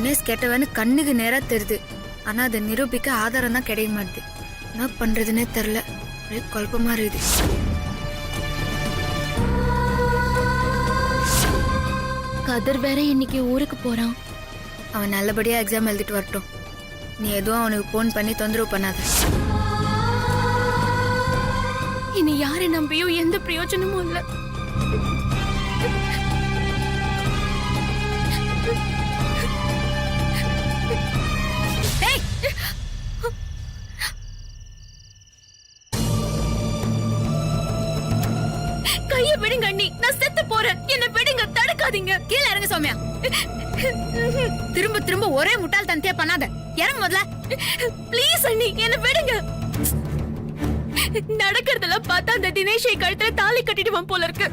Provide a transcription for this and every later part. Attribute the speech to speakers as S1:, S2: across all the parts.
S1: தினேஷ் கெட்டவன்னு கண்ணுக்கு நேரா தெரியுது. ஆனா அதை நிரூபிக்க ஆதாரம் தான் கிடைக்க மாட்டுது. என்ன பண்றதுன்னே தெரியல. ஒரே குழப்பமா இருக்குது.
S2: கதிர் வேற இன்னைக்கு ஊருக்கு போறான்.
S1: அவன் நல்லபடியா எக்ஸாம் எழுதிட்டு வரட்டும். நீ எதுவும் அவனுக்கு போன் பண்ணி தொந்தரவு பண்ணாத.
S2: இனி யாரை நம்பியும் எந்த பிரயோஜனமும் இல்ல. கைய விடுங்க அண்ணி, நான் செத்து போறேன். என்ன விடுங்க, தடுக்காதீங்க.
S1: கீழே இறங்க சௌமியா. திரும்ப திரும்ப ஒரே முட்டாள் தந்தியா பண்ணாத. இறங்க முதல்ல.
S2: ப்ளீஸ் அண்ணி, என்ன விடுங்க. நடக்கிறதெல்லாம் பார்த்தா அந்த தினேஷை கழுத்துல தாலி கட்டிடுவான் போல இருக்கு.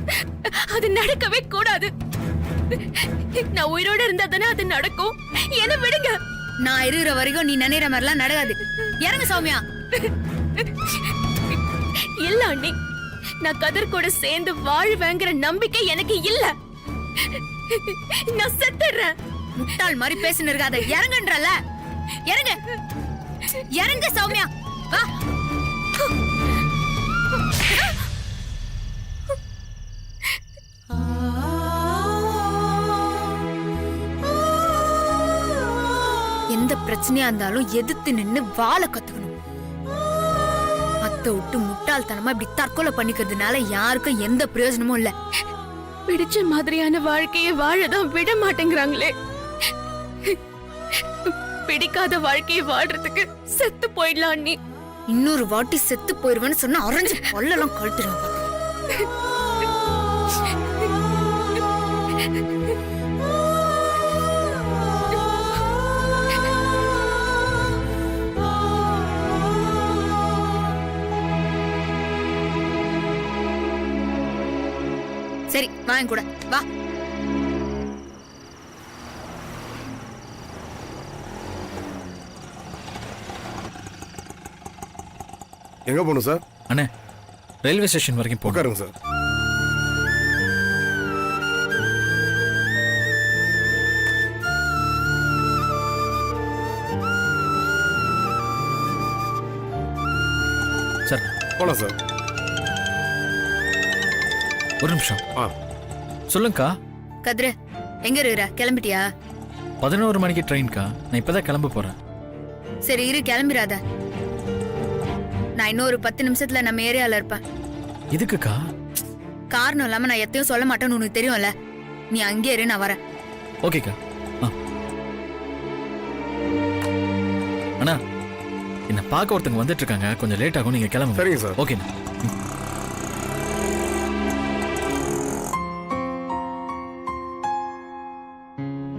S2: அது நடக்கவே கூடாது. நான் உயிரோட இருந்தா தானே அது நடக்கும். என்ன விடுங்க.
S1: நான் இருக்கிற வரைக்கும் நீ நினைக்கிற மாதிரிலாம் நடக்காது. இறங்க சௌமியா.
S2: இல்ல அண்ணி, நான் கதிர் கூட சேர்ந்து வாழ்வேங்கிற நம்பிக்கை எனக்கு இல்ல. நான் செத்துறேன்.
S1: முட்டாள் மாதிரி பேசின்னு இருக்காத. இறங்குன்றல. இறங்க இறங்க சௌமியா. வா. எந்த பிரச்சனையா இருந்தாலும் எதிர்த்து நின்னு வாழ கத்துக்கணும். அத்தை விட்டு முட்டாள்தனமா இப்படி தற்கொலை பண்ணிக்கிறதுனால யாருக்கும் எந்த பிரயோஜனமும் இல்ல.
S2: பிடிச்ச மாதிரியான வாழ்க்கையை வாழதான் விட மாட்டேங்கிறாங்களே. பிடிக்காத வாழ்க்கையை வாழ்றதுக்கு செத்து போயிடலாம் அண்ணி.
S1: இன்னொரு வாட்டி செத்து போயிருவேன்னு சொன்னா அரைஞ்சு பல்லெல்லாம் கழட்டிடுவேன். சரி வாங்க கூட வா.
S3: எங்க போகணும் சார்?
S4: அண்ணே, ரயில்வே ஸ்டேஷன் வரைக்கும்
S3: உட்காருங்க சார்.
S4: சார்
S3: போலாம் சார்.
S4: ஒரு நிமிஷம்.
S3: ஆ
S4: சொல்லுங்கக்கா.
S1: கதிர எங்க இருக்கிற? கிளம்பிட்டியா?
S4: 11 மணிக்கு ட்ரெயின்க்கா. நான் இப்பதான் கிளம்ப போறேன்.
S1: சரி இரு, கிளம்பிடாத. நான் இன்னும் ஒரு 10 நிமிஷத்துல நம்ம ஏரியால இருப்பேன்.
S4: எதுக்குக்கா?
S1: காரணம் இல்லாம நான் எத்தையும் சொல்ல மாட்டேன்னு உனக்கு தெரியும்ல. நீ அங்கே இரு, நான் வரேன்.
S4: ஓகேக்கா. அண்ணா, என்ன பார்க்க ஒருத்தங்க வந்துட்டு இருக்காங்க. கொஞ்சம் லேட் ஆகும், நீங்க கிளம்புங்க.
S3: சரிங்க சார்.
S4: ஓகேண்ணா.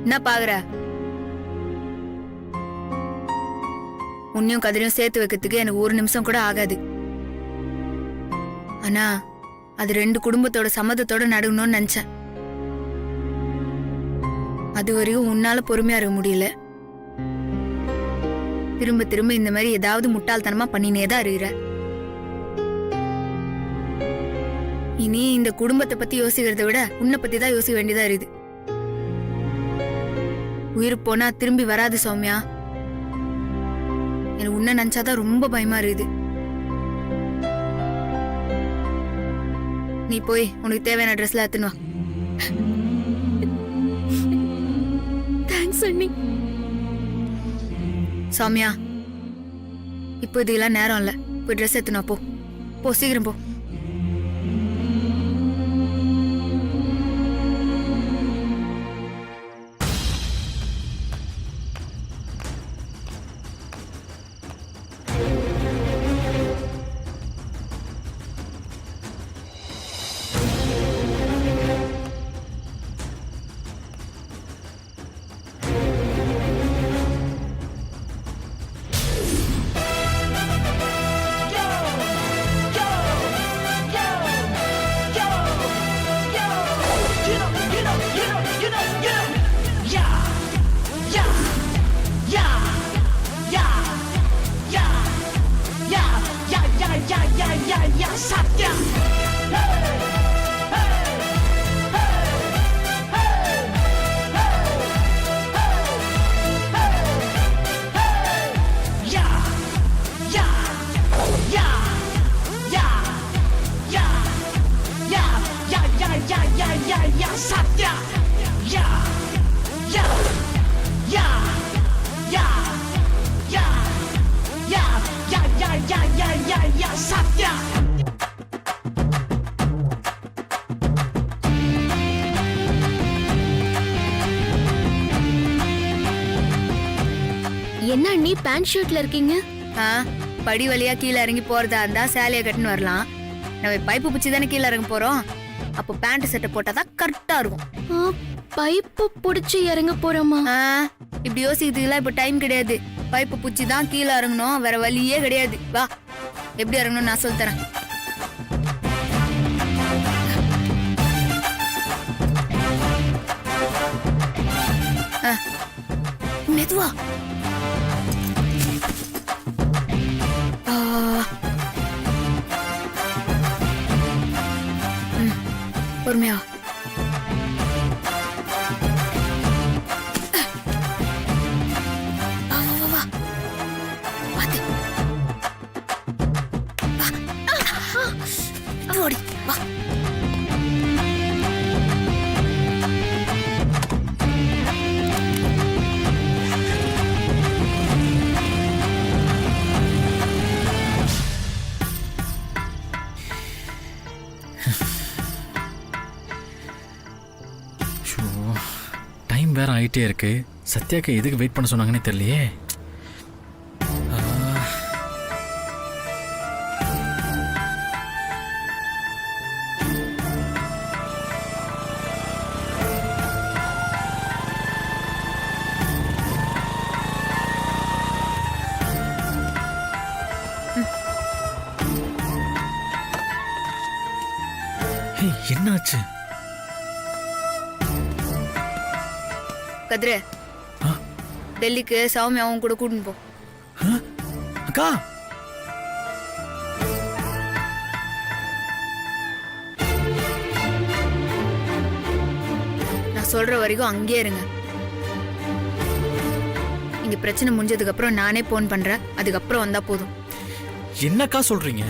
S1: என்ன பாக்குற? உன்னையும் கதிரையும் சேர்த்து வைக்கிறதுக்கு எனக்கு ஒரு நிமிஷம் கூட ஆகாது. ஆனா அது 2 குடும்பத்தோட சம்மதத்தோட நடக்கணும்னு நினைச்சேன். அது வரையும் உன்னால பொறுமையா இருக்க முடியல. திரும்ப திரும்ப இந்த மாதிரி ஏதாவது முட்டாள்தனமா பண்ணினேதான் இருக்கிற. இனி இந்த குடும்பத்தை பத்தி யோசிக்கிறத விட உன்னை பத்தி தான் யோசிக்க வேண்டியதா இருக்குது. உயிர் போனா திரும்பி வராது சௌமியா. எனக்கு உன்ன நினைச்சாதான் ரொம்ப பயமா இருக்குது. நீ போய் உனக்கு தேவையான ட்ரெஸ்ல எடுத்துன்னு வா.
S2: தேங்க்ஸ் அண்ணி.
S1: சௌமியா, இப்போ இதெல்லாம் நேரம் இல்ல. போய் ட்ரெஸ் எடுத்துன்னு வா. போ சீக்கிரம் போ.
S2: பேண்ட் ஷர்ட்ல இருக்கீங்க?
S1: ஆ, படி வழியா கீழே இறங்கி போறதா இருந்தா சேலையை கட்டுன்னு வரலாம். நம்ம பைப்பு பிடிச்சி தானே கீழே இறங்க போறோம். அப்போ பேண்ட் சட்டை போட்டாதான் கரெக்டா இருக்கும்.
S2: பைப்பு புடிச்சு இறங்க போறோமா?
S1: ஆ, இப்படி யோசிக்கிறதுக்குலாம் இப்ப டைம் கிடையாது. பைப்பு பிடிச்சி தான் கீழே இறங்கணும், வேற வழியே கிடையாது. வா, எப்படி இறங்கணும் நான் சொல்லி தரேன். மெதுவா. பொறுமையா. வா.
S4: டைம் வேற ஆயிட்டே இருக்கு. சத்யாக்கு எதுக்கு வெயிட் பண்ண சொன்னாங்கன்னே தெரியலையே. என்னாச்சு?
S1: கதிர,
S4: ஆ?
S1: டெல்லிக்கு சௌமியாவும் கூட கூட்டின்னு போ.
S4: அக்கா,
S1: நான் சொல்ற வரைக்கும் அங்கேயே இருங்க. இங்க பிரச்சனை முடிஞ்சதுக்கு அப்புறம் நானே போன் பண்றேன். அதுக்கப்புறம் வந்தா போதும்.
S4: என்னக்கா சொல்றீங்க?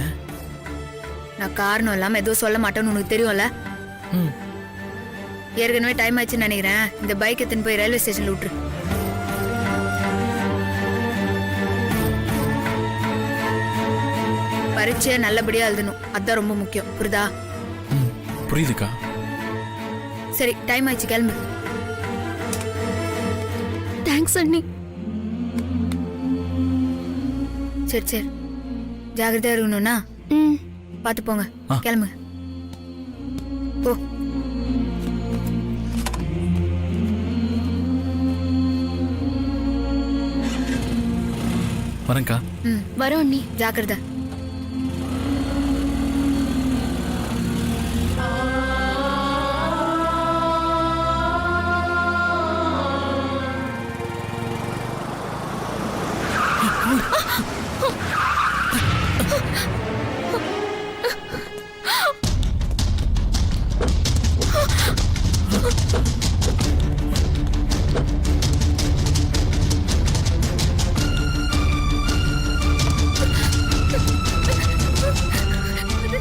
S1: நான் காரணம் இல்லாம எதுவும் சொல்ல மாட்டேன்னு உனக்கு தெரியும்ல.
S4: ம்,
S1: ஏற்கனவே டைம் ஆயிடுச்சுன்னு நினைக்கிறேன். இந்த பைக் எடுத்துன்னு போய் ரயில்வே ஸ்டேஷன்ல விட்டுரு. பரீட்சையை நல்லபடியா எழுதணும், அதான் ரொம்ப முக்கியம். புரியுதா?
S4: ம், புரியுதுக்கா.
S1: சரி, டைம் ஆயிடுச்சு, கிளம்பு.
S2: தேங்க்ஸ் அண்ணி.
S1: சரி சரி, ஜாகிரதையா இருக்கணும்னா
S2: ம்.
S1: பார்த்து போங்க.
S4: ஆ.
S1: கிளம்பு. போ.
S4: வரேன்க்கா.
S1: ம்,
S2: வரோம் அண்ணி.
S1: ஜாக்கிரதை.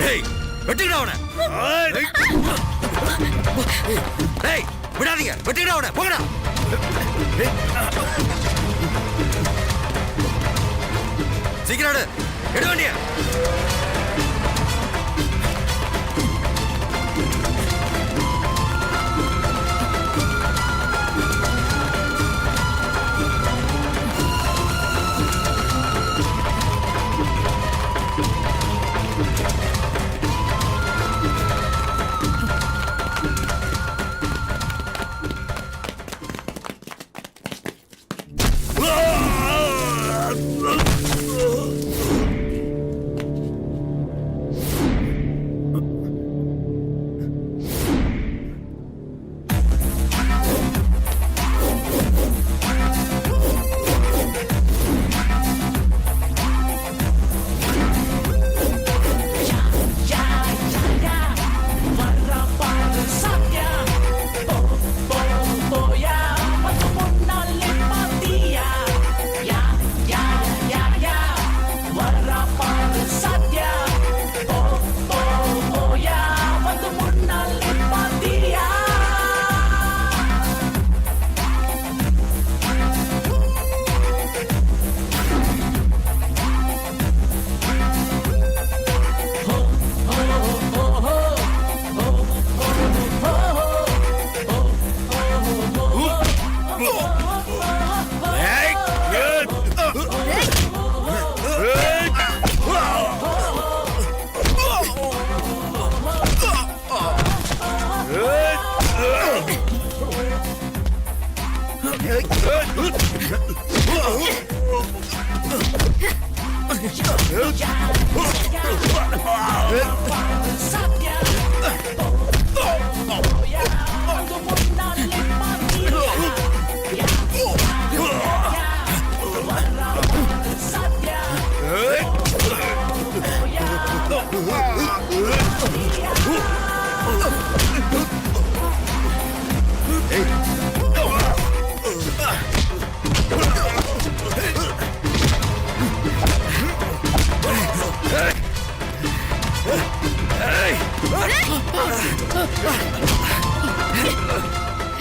S5: டேய், வெட்டுடா அவனை. டேய், விடாதீங்க, வெட்டுடா அவனை. போங்கடா. சீக்கிரம் எடு. எடு வண்டிய.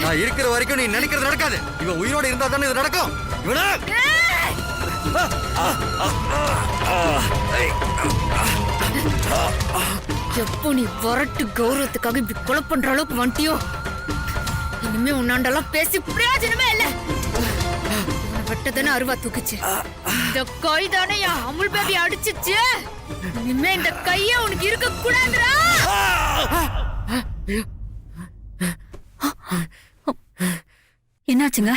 S5: நான் இருக்கிற வரைக்கும் நீ நினைக்கிறது நடக்காது. இவன் உயிரோட இருந்தா தானே இது நடக்கும். இவனா
S1: எப்போ நீ வரட்டு கௌரவத்துக்காக இப்படி கொலை பண்ற அளவுக்கு வந்துட்டியோ, இனிமே உன்னாண்டெல்லாம் பேசி பிரயோஜனமே இல்ல. வெட்டதானே அருவா தூக்குச்சு, இந்த கை தானே என் அமுல் பேபி அடிச்சிச்சு. இனிமே இந்த கைய உனக்கு இருக்க கூடாதுடா. என்னாச்சுங்க?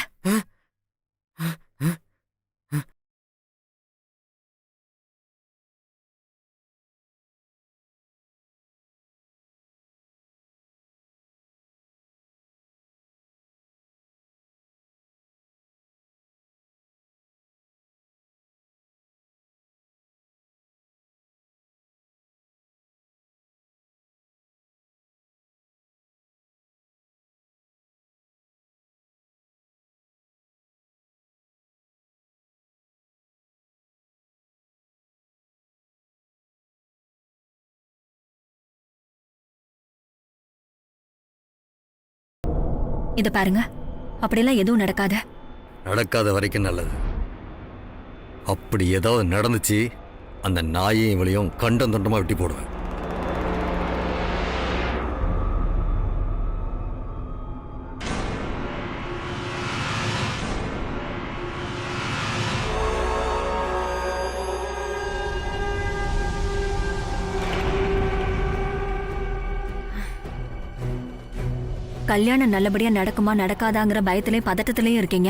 S6: இத பாருங்க, அப்படியெல்லாம் எதுவும் நடக்காத.
S5: நடக்காத வரைக்கும் நல்லது. அப்படி ஏதாவது நடந்துச்சு, அந்த நாயையும் இவளையும் கண்டம் தொண்டமா வெட்டி போடுவேன்.
S6: கல்யாணம் நல்லபடியா நடக்குமா நடக்காதாங்கிற பயத்திலயும் பதட்டத்திலயும் இருக்கீங்க.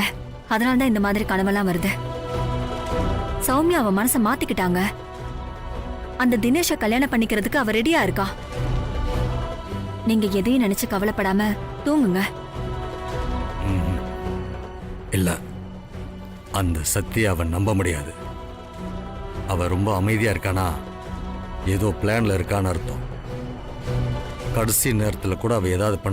S6: அதனாலதான் இந்த மாதிரி கனவெல்லாம் வருது. சௌமியா அவ மனச மாத்திக்கிட்டாங்க. அந்த தினேஷ கல்யாணம் பண்ணிக்கிறதுக்கு அவ ரெடியா இருக்கா. நீங்க எதையும் நினைச்சு கவலைப்படாம தூங்குங்க.
S5: இல்ல, அந்த சத்தியை அவன் நம்ப முடியாது. அவ ரொம்ப அமைதியா இருக்கானா, ஏதோ பிளான்ல இருக்கான்னு அர்த்தம். கடைசி நேரத்துல கூட அவ ஏதாவது பண்ண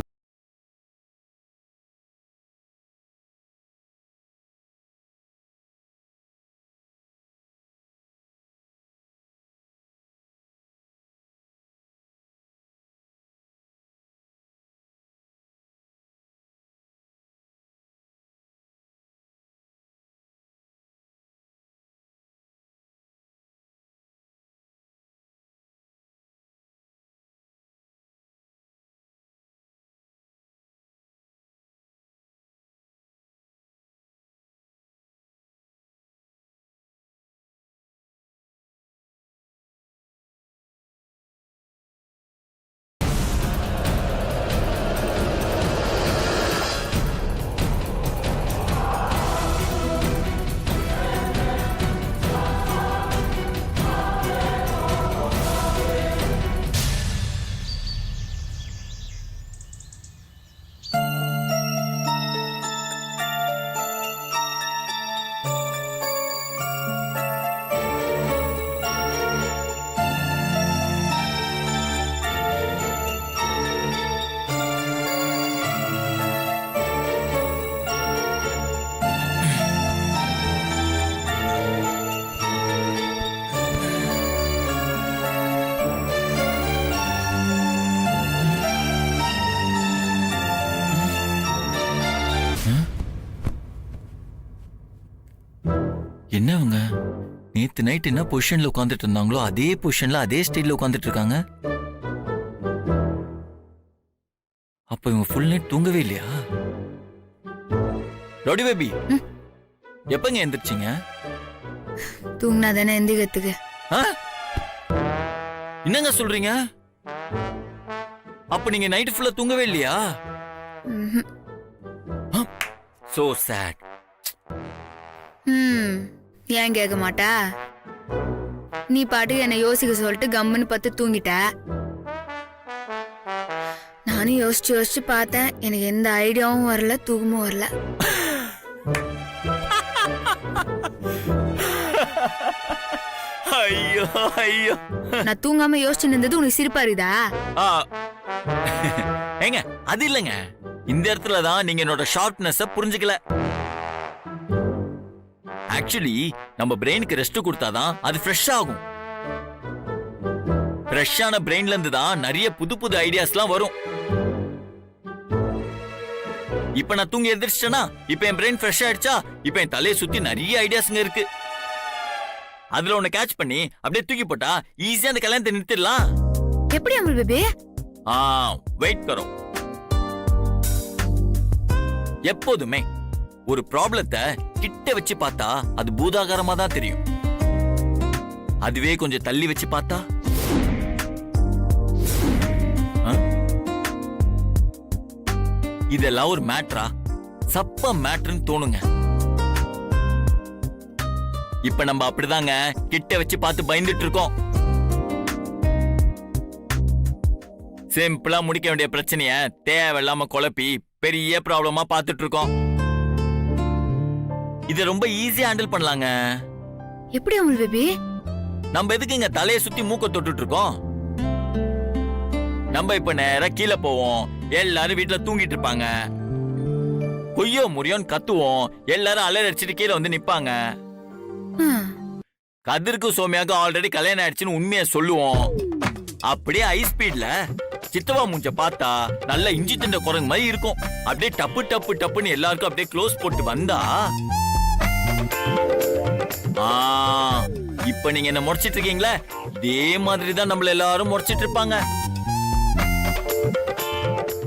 S7: என்ன அவங்க நேத்து நைட் என்ன பொசிஷன்ல உட்காந்துட்டு இருந்தாங்களோ அதே பொசிஷன்ல அதே ஸ்டைல்ல உட்காந்துட்டு இருக்காங்க. அப்ப இவங்க ஃபுல் நைட் தூங்கவே இல்லையா? ரவுடி பேபி, எப்பங்க எந்திரிச்சிங்க?
S1: தூங்கினா தானே எந்திரிக்கிறதுக்கு.
S7: என்னங்க சொல்றீங்க? அப்ப நீங்க நைட் ஃபுல்லா தூங்கவே இல்லையா? So sad.
S1: ஏன் கேட்க மாட்டா? நீ பாட்டுக்கு என்னை யோசிக்க சொல்லிட்டு கம்முன்னு பார்த்து தூங்கிட்ட. நானும் யோசிச்சு யோசிச்சு பார்த்தேன். எனக்கு எந்த ஐடியாவும் வரல, தூக்கமும் வரல.
S7: ஐயோ ஐயோ.
S1: நான் தூங்காம யோசிச்சு நின்றது உனக்கு சிரிப்பா இருக்குதா?
S7: ஆ. ஏங்க அது இல்லைங்க, இந்த இடத்துல தான் நீங்க என்னோட ஷார்ப்னஸ் புரிஞ்சுக்கல. ஆக்சுவலி நம்ம பிரெயினுக்கு ரெஸ்ட் கொடுத்தாதான் அது ஃப்ரெஷ் ஆகும். ஃப்ரெஷ்ஷான பிரெயின்ல இருந்து தான் நிறைய புது புது ஐடியாஸ்லாம் வரும். இப்ப நான் தூங்கி எந்திரிச்சிட்டேனா, இப்ப என் பிரெயின் ஃப்ரெஷ் ஆயிடுச்சா, இப்ப என் தலையை சுத்தி நிறைய ஐடியாஸ்ங்க இருக்கு. அதுல ஒண்ணு கேட்ச் பண்ணி அப்படியே தூக்கி போட்டா ஈஸியா அந்த கல்யாணத்தை நிறுத்திடலாம்.
S1: எப்படி அமுல் பேபி?
S7: வெயிட் கரோ. எப்போதுமே ஒரு ப்ராப்ளத்தை கிட்ட வச்சு பார்த்தா அது பூதாகாரமா தான் தெரியும். அதுவே கொஞ்சம் தள்ளி வச்சு பார்த்தா இதெல்லாம் ஒரு மேட்ரா, சப்ப மேட்ருன்னு தோணுங்க. இப்ப நம்ம அப்படிதாங்க கிட்ட வச்சு பார்த்து பயந்துட்டு இருக்கோம். சிம்பிளா முடிக்க வேண்டிய பிரச்சனைய தேவையில்லாம குழப்பி பெரிய ப்ராப்ளமா பார்த்துட்டு இருக்கோம். இத ரொம்ப ஈஸியா ஹேண்டில் பண்ணலாங்க.
S1: எப்படி அமுல் பேபி?
S7: நம்ம எதுக்குங்க தலையை சுத்தி மூக்க தொட்டுட்டு இருக்கோம்? நம்ம இப்ப நேரா கீழே போவோம், எல்லாரும் வீட்டுல தூங்கிட்டு இருப்பாங்க. கொய்யோ முறியோன்னு கத்துவோம், எல்லாரும் அலறி அடிச்சுட்டு கீழே வந்து நிப்பாங்க. கதிருக்கு சோமியாக்கு ஆல்ரெடி கல்யாணம் ஆயிடுச்சுன்னு உண்மையை சொல்லுவோம். அப்படியே ஹை ஸ்பீட்ல சித்தவா மூஞ்ச பார்த்தா நல்ல இஞ்சி திண்ட குரங்கு மாதிரி இருக்கும். அப்படியே டப்பு டப்பு டப்புன்னு எல்லாருக்கும் அப்படியே க்ளோஸ் போட்டு வந்தா, இப்ப நீங்க என்ன முறைச்சிட்டு இருக்கீங்களா, இதே மாதிரி தான் நம்மள எல்லாரும் முறைச்சிட்டு இருப்பாங்க.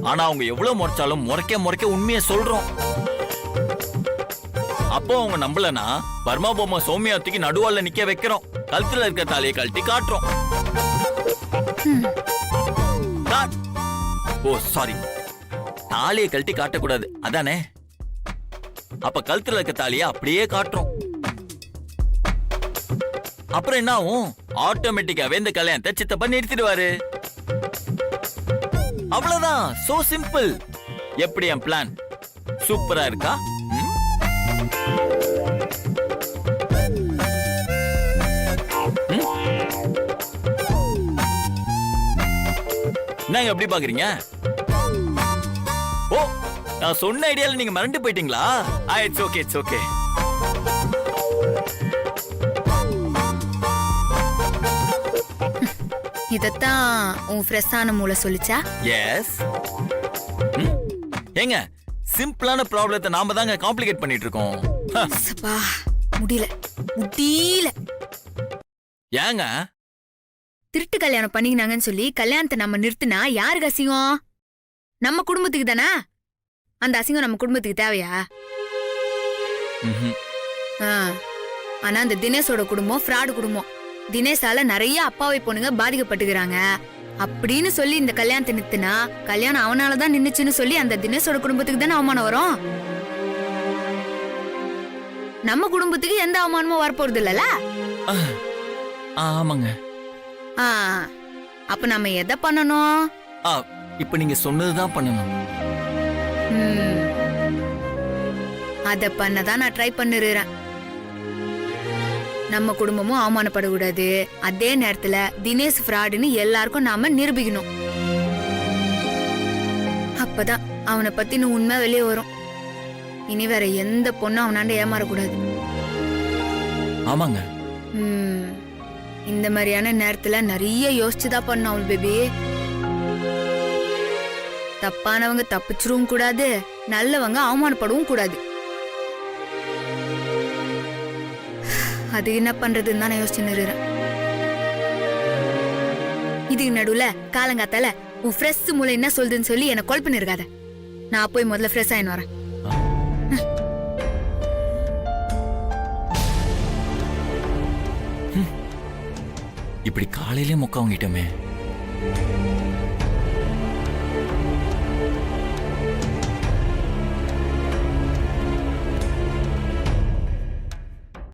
S7: ஆனா அவங்க எவ்வளவு முறைச்சாலும் முறைக்க முறைக்க உண்மையை சொல்றோம். அப்போ அவங்க நம்பலனா பர்மா பொம்மை சௌமியாத்துக்கு நடுவால நிக்க வைக்கிறோம். கழுத்துல இருக்க தாலியை கழட்டி காட்டுறோம். ஓ சாரி, தாலியை கழட்டி காட்டக்கூடாது அதானே? அப்ப கழுத்துல இருக்க தாலியை அப்படியே காட்டுறோம். அப்புறம் என்ன ஆகும்? ஆட்டோமேட்டிக்காவே இந்த கல்யாணத்தை சித்தப்பா நிறுத்திடுவாரு. அவ்வளவுதான். So simple. எப்படி என் பிளான் சூப்பரா இருக்கா? என்னங்க எப்படி பாக்குறீங்க? ஓ, நான் சொன்ன ஐடியால நீங்க மறந்து போயிட்டீங்களா? It's okay, it's okay.
S1: இதத்தான் உன் ஃப்ரெஷ்ஷான மூளை சொல்லிச்சா?
S7: எஸ். ஏங்க சிம்பிளான ப்ராப்ளத்தை நாம தாங்க காம்ப்ளிகேட் பண்ணிட்டு இருக்கோம்.
S1: சப்பா, முடியல முடியல.
S7: ஏங்க
S1: திருட்டு கல்யாணம் பண்ணிக்கினாங்கன்னு சொல்லி கல்யாணத்தை நம்ம நிறுத்தினா யாருக்கு அசிங்கம்? நம்ம குடும்பத்துக்கு தானே. அந்த அசிங்கம் நம்ம குடும்பத்துக்கு தேவையா? ஆனா அந்த தினேஷோட குடும்பம் ஃப்ராடு குடும்பம். தினேஷால நிறைய அப்பாவை பொண்ணுங்க பாதிக்கப்பட்டுக்கிறாங்க அப்படின்னு சொல்லி இந்த கல்யாணத்தை நிறுத்தினா கல்யாணம் அவனாலதான் நின்னுச்சுன்னு சொல்லி அந்த தினேஷோட குடும்பத்துக்கு தானே அவமானம் வரும். நம்ம குடும்பத்துக்கு எந்த அவமானமும் வரப்போறது இல்லல.
S7: ஆமாங்க.
S1: அப்ப நம்ம எதை பண்ணணும்?
S7: இப்ப நீங்க சொன்னதுதான் பண்ணணும்.
S1: அத பண்ணதான் நான் ட்ரை பண்ணிருக்கிறேன். நம்ம குடும்பமும் அவமானப்படக்கூடாது, அதே நேரத்துல தினேஷ் ஃப்ராடுன்னு எல்லாருக்கும் நாம நிரூபிக்கணும். அப்பதான் அவனை பத்தின உண்மை வெளியே வரும். இனி வேற எந்த பொண்ணும் அவனாண்ட ஏமாறக்கூடாது.
S7: ஆமாங்க.
S1: இந்த மாதிரியான நேரத்துல நிறைய யோசிச்சுதான் பண்ண அவள் பேபி. தப்பானவங்க தப்பிச்சிடவும் கூடாது, நல்லவங்க அவமானப்படவும் கூடாது. அது என்ன பண்றதுன்னு தான் நான் யோசிச்சு நிறுறேன். இதுக்கு நடுவுல காலங்காத்தால உன் ஃப்ரெஷ் மூளை என்ன சொல்லுதுன்னு சொல்லி என்ன கால் பண்ணிருக்காத. நான் போய் முதல்ல ஃப்ரெஷ் ஆயின்னு வரேன்.
S7: இப்படி காலையிலே மொக்க வாங்கிட்டோமே.